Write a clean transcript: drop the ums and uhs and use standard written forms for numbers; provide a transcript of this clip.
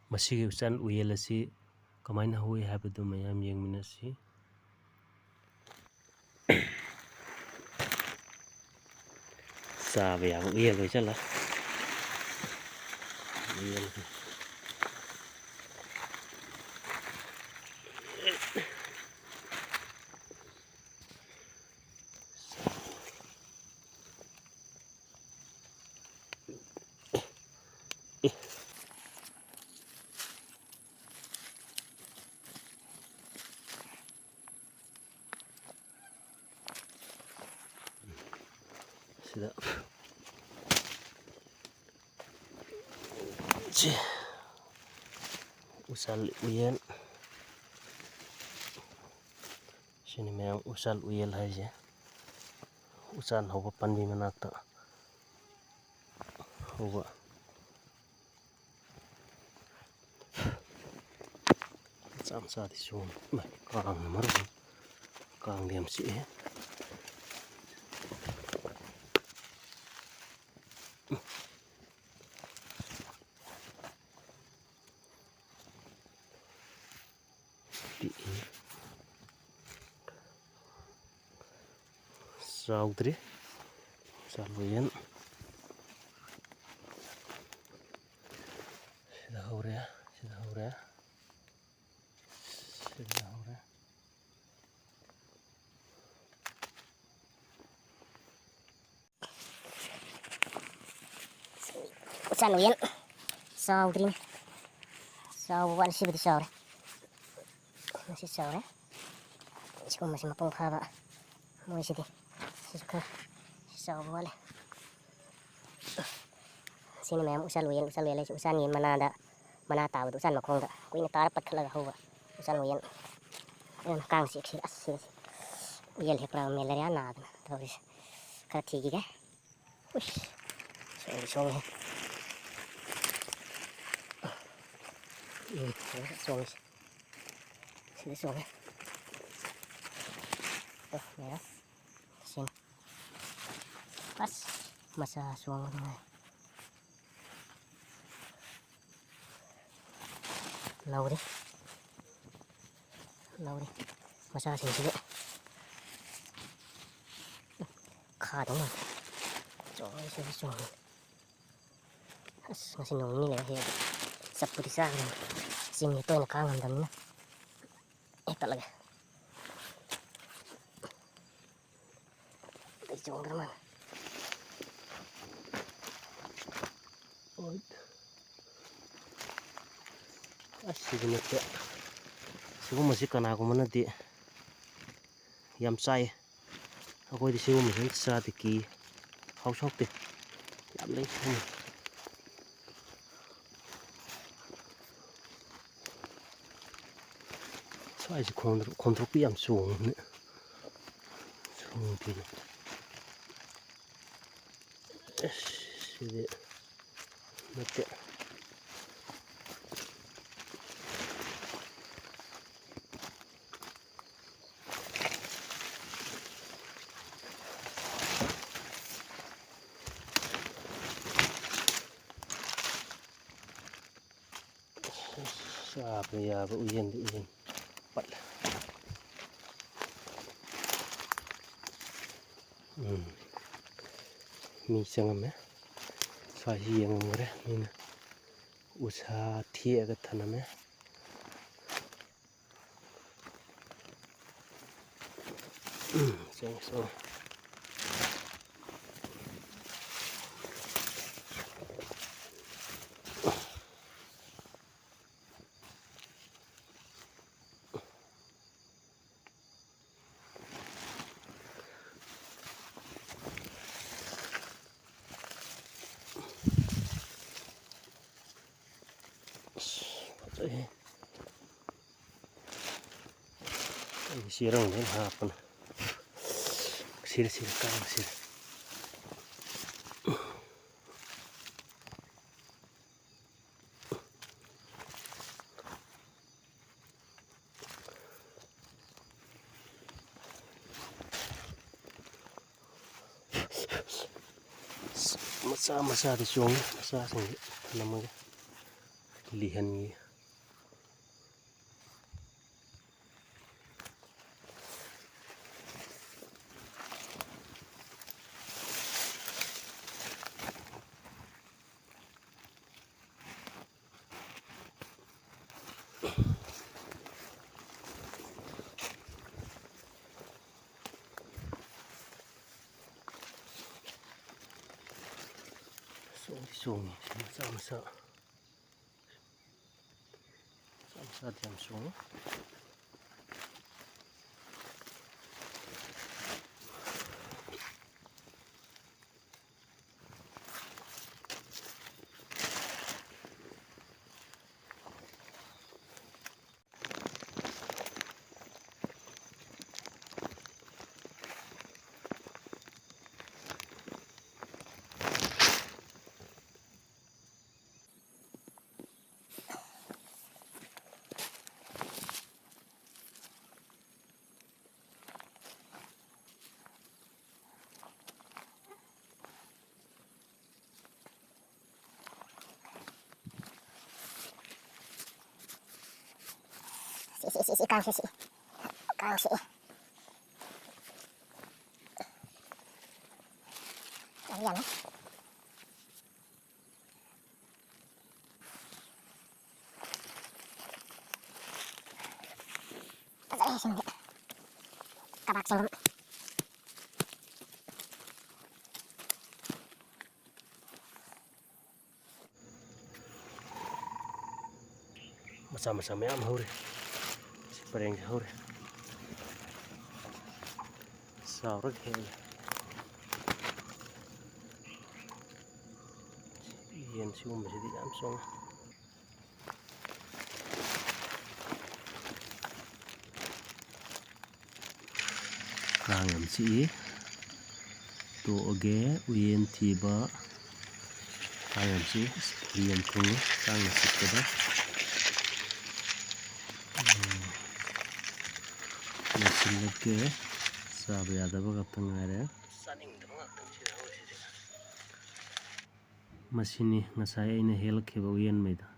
ꯃꯁꯤꯒꯤ ꯎꯆꯥꯟ ꯎꯌꯦꯜ ꯑꯁꯤ ꯀꯃꯥꯏꯅ ꯍꯧꯏ ꯍꯥꯏꯕꯗꯨ ꯃꯌꯥꯝ ꯌꯦꯡꯃꯤꯟꯅꯁꯤ꯫ ꯆꯥꯕ ꯌꯥꯕ ꯎꯌꯦꯜ ꯑꯣꯏ ꯆꯠꯂ sida usal uyel sini mayam usal uyel haise usan hauba panbi manakta hauba samsa di sun kang maru kang diam si saudri saluyen sida hore usan uyel saudri sauwan sibidi saure masih saure sikum masih mapung phaba moi sidi sisukha sauwa wale sini mayam usal uyel usan yin mana tabu usan makhongda kuina tar patkhala howa usan uyel kang si as uyel he pra melaria na tawis ka thigi ga ush song song sini song merah sini pas masa suang lauri masa sini sini kha dong rồi sini song as ngasi nong ni le he sapu di sa sini to na kang andam na talaga jong draman asigumate sigumasi kanagumanadi yam chai akoidi sigumasi chadi ki hausokte yam lei swai kontropi yam suong pin sidi nate sabe ya uyen pat mi changame swahi yengore mina usa thiega thaname so sirang den hapan sir kang sir masa di suong masa sing namaga lihangi sungi sama-sama diam sungi. Kang si. Ayan eh. Sindi. Kabak singgung. Sama-sama ya mahuri si pareng hore saurag hel yan si di am song kangam si to oge uyen tiba kangam si yan kung kangam si kada nasilake sabi adaba katangare masini ngasaya ina helkheba uyen maida